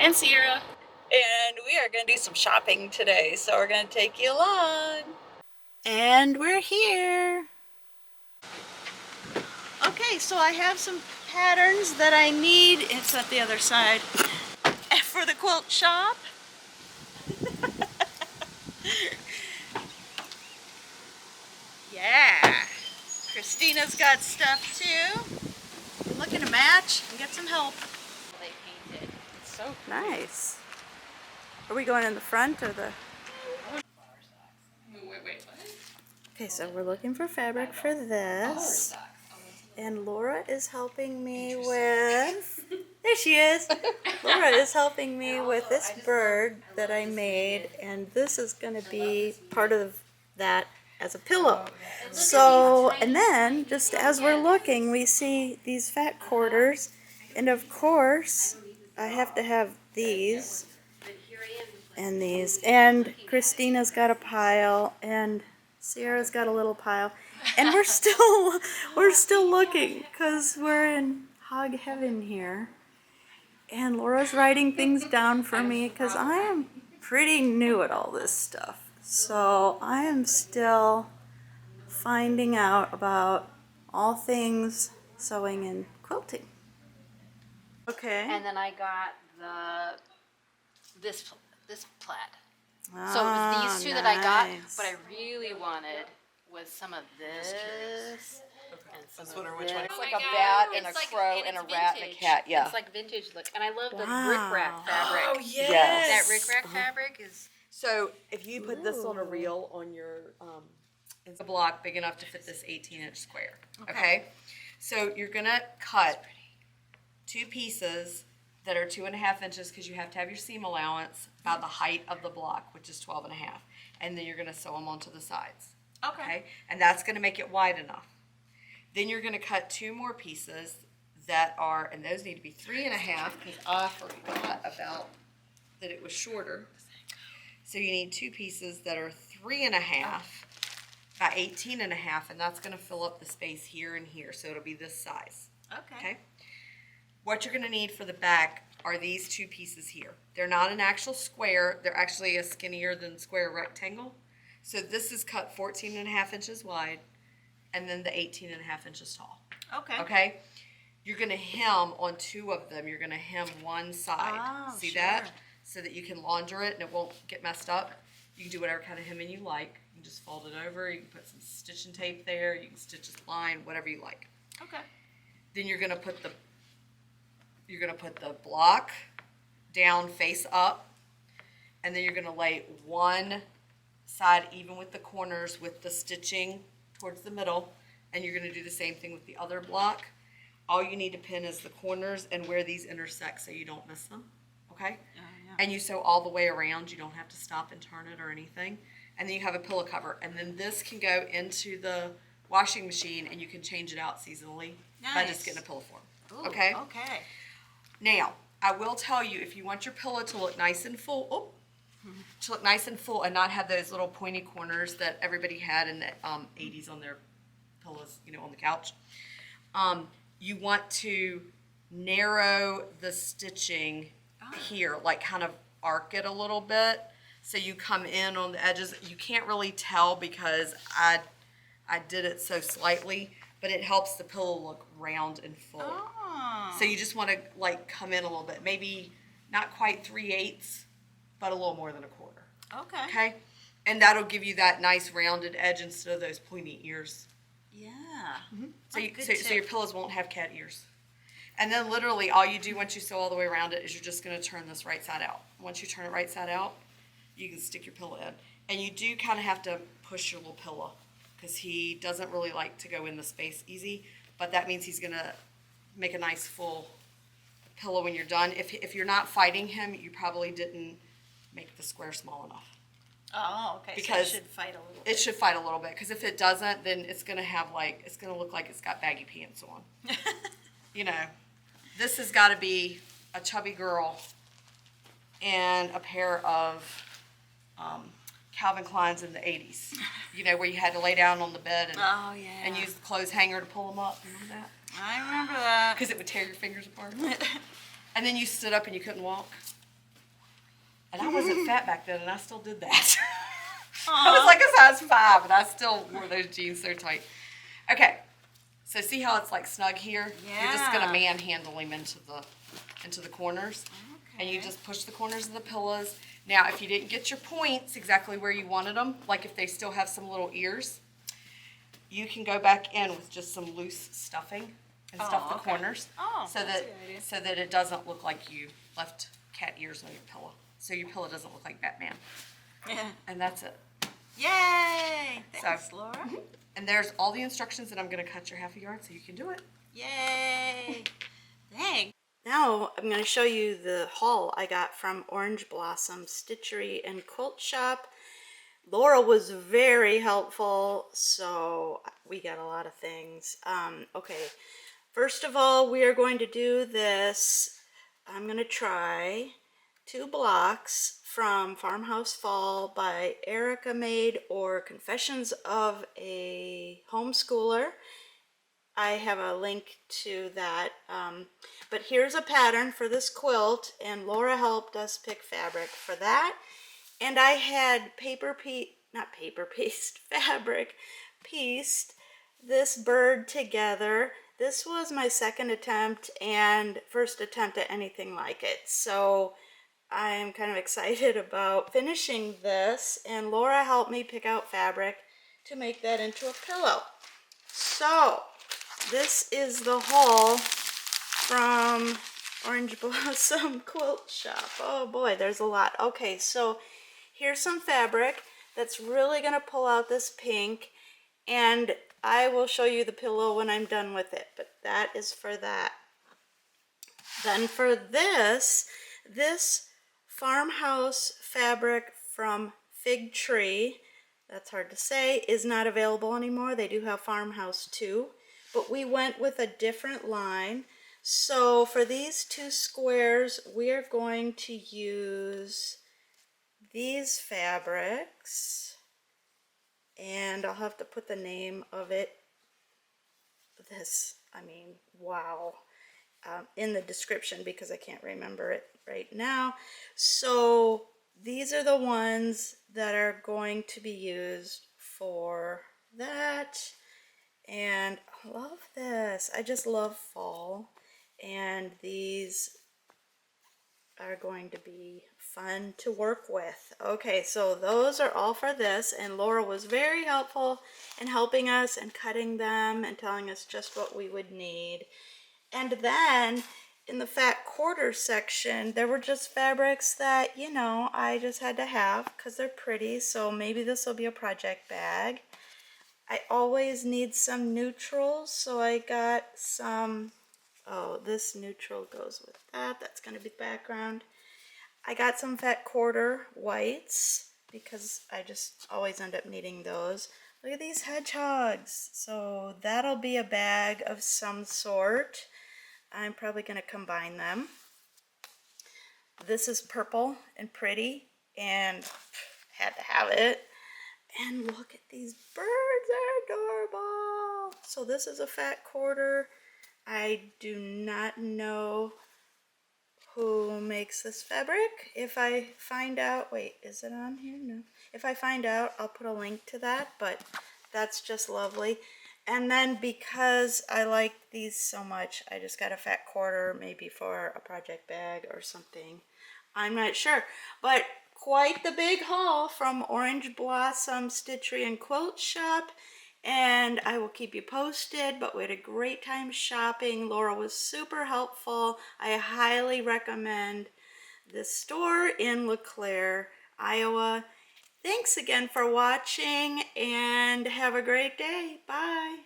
And Sierra. And we are going to do some shopping today, so we're going to take you along. And we're here. Okay, so I have some patterns that I need. It's at the other side. For the quilt shop. Yeah. Christina's got stuff too. I'm looking to match and get some help. They painted. It's so Nice. Are we going in the front or the... Wait, what? Okay, so we're looking for fabric for this. And Laura is helping me with... There she is! Laura is helping me with this bird that I made, and this is going to be part of that as a pillow. So, and then, just as we're looking, we see these fat quarters, and of course, I have to have these, and these, and Christina's got a pile, and Sierra's got a little pile, and we're still looking, because we're in hog heaven here. And Laura's writing things down for me because I am pretty new at all this stuff. So I am still finding out about all things sewing and quilting. Okay. And then I got this plaid. So it was these two that I got, but I really wanted was some of this. And some of this. Which one? It's Oh like my a God. bat and a It's like- crow and a rat and a cat. Yeah. It's like vintage look, and I love the Wow. rickrack fabric. Oh yes. That rickrack fabric is. So if you put this on a reel on your it's a block big enough to fit this 18-inch square. Okay. So you're gonna cut two pieces that are 2.5 inches because you have to have your seam allowance about the height of the block, which is 12.5, and then you're gonna sew them onto the sides. Okay. And that's gonna make it wide enough. Then you're gonna cut two more pieces that are, and those need to be 3.5 because I forgot about that it was shorter. So you need two pieces that are 3.5 by 18.5, and that's going to fill up the space here and here. So it'll be this size. Okay. What you're going to need for the back are these two pieces here. They're not an actual square. They're actually a skinnier than square rectangle. So this is cut 14.5 inches wide, and then the 18.5 inches tall. Okay. You're going to hem on two of them. You're going to hem one side. Oh, See sure. that? So that you can launder it and it won't get messed up. You can do whatever kind of hemming you like. You can just fold it over. You can put some stitching tape there. You can stitch a line, whatever you like. Okay. Then you're gonna put the block down face up, and then you're gonna lay one side even with the corners with the stitching towards the middle, and you're gonna do the same thing with the other block. All you need to pin is the corners and where these intersect so you don't miss them. Okay? And you sew all the way around. You don't have to stop and turn it or anything. And then you have a pillow cover. And then this can go into the washing machine and you can change it out seasonally by just getting a pillow form. Ooh, Okay? Okay. Now, I will tell you, if you want your pillow to look nice and full, and not have those little pointy corners that everybody had in the 80s on their pillows, on the couch, you want to narrow the stitching here, like kind of arc it a little bit so you come in on the edges. You can't really tell because I did it so slightly, but it helps the pillow look round and full. Oh. So you just want to like come in a little bit, maybe not quite 3/8, but a little more than a quarter. Okay. Okay, and that'll give you that nice rounded edge instead of those pointy ears. Yeah. So your pillows won't have cat ears. And then literally all you do once you sew all the way around it is you're just going to turn this right side out. Once you turn it right side out, you can stick your pillow in. And you do kind of have to push your little pillow because he doesn't really like to go in the space easy. But that means he's going to make a nice full pillow when you're done. If you're not fighting him, you probably didn't make the square small enough. Oh, okay. Because so it should fight a little bit. It should fight a little bit because if it doesn't, then it's going to look like it's got baggy pants on. This has got to be a chubby girl and a pair of Calvin Kleins in the 80s. Where you had to lay down on the bed and use the clothes hanger to pull them up. Remember that? I remember that. Because it would tear your fingers apart. And then you stood up and you couldn't walk. And I wasn't fat back then, and I still did that. I was like a size 5, and I still wore those jeans so tight. Okay, so see how it's like snug here? Yeah. You're just gonna manhandle him into the corners, and you just push the corners of the pillows. Now, if you didn't get your points exactly where you wanted them, like if they still have some little ears, you can go back in with just some loose stuffing and stuff the corners, so that it doesn't look like you left cat ears on your pillow. So your pillow doesn't look like Batman. Yeah. And that's it. Yay! Thanks, So, Laura. And there's all the instructions, and I'm going to cut your half a yard so you can do it. Yay! Thanks. Now I'm going to show you the haul I got from OrangeBlossomStitchery and Quilt Shop. Laura was very helpful, so we got a lot of things. Okay, first of all, we are going to do this. I'm going to try 2 blocks from Farmhouse Fall by Erica Maid or Confessions of a Homeschooler. I have a link to that, but here's a pattern for this quilt, and Laura helped us pick fabric for that. And I had fabric pieced this bird together. This was my second attempt and first attempt at anything like it, so I'm kind of excited about finishing this, and Laura helped me pick out fabric to make that into a pillow. So this is the haul from Orange Blossom Quilt Shop. Oh boy, there's a lot. Okay, so here's some fabric that's really going to pull out this pink, and I will show you the pillow when I'm done with it, but that is for that. Then for this farmhouse fabric from Fig Tree, that's hard to say, is not available anymore. They do have Farmhouse too, but we went with a different line. So for these 2 squares, we are going to use these fabrics, and I'll have to put the name of it, wow, in the description because I can't remember it right now. So these are the ones that are going to be used for that, and I love this. I just love fall, and these are going to be fun to work with. Okay, so those are all for this, and Laura was very helpful in helping us and cutting them and telling us just what we would need. And then in the fat quarter section, there were just fabrics that, you know, I just had to have because they're pretty, so maybe this will be a project bag. I always need some neutrals, so I got some, oh, this neutral goes with that. That's going to be background. I got some fat quarter whites because I just always end up needing those. Look at these hedgehogs. So that'll be a bag of some sort. I'm probably going to combine them. This is purple and pretty, and had to have it. And look at these birds, they're adorable. So this is a fat quarter. I do not know who makes this fabric. If I find out, wait, is it on here? No. If I find out, I'll put a link to that, but that's just lovely. And then because I like these so much, I just got a fat quarter, maybe for a project bag or something. I'm not sure, but quite the big haul from OrangeBlossomStitchery and Quilt Shop, and I will keep you posted. But we had a great time shopping. Laura was super helpful. I highly recommend this store in LeClaire, Iowa. Thanks again for watching, and have a great day. Bye.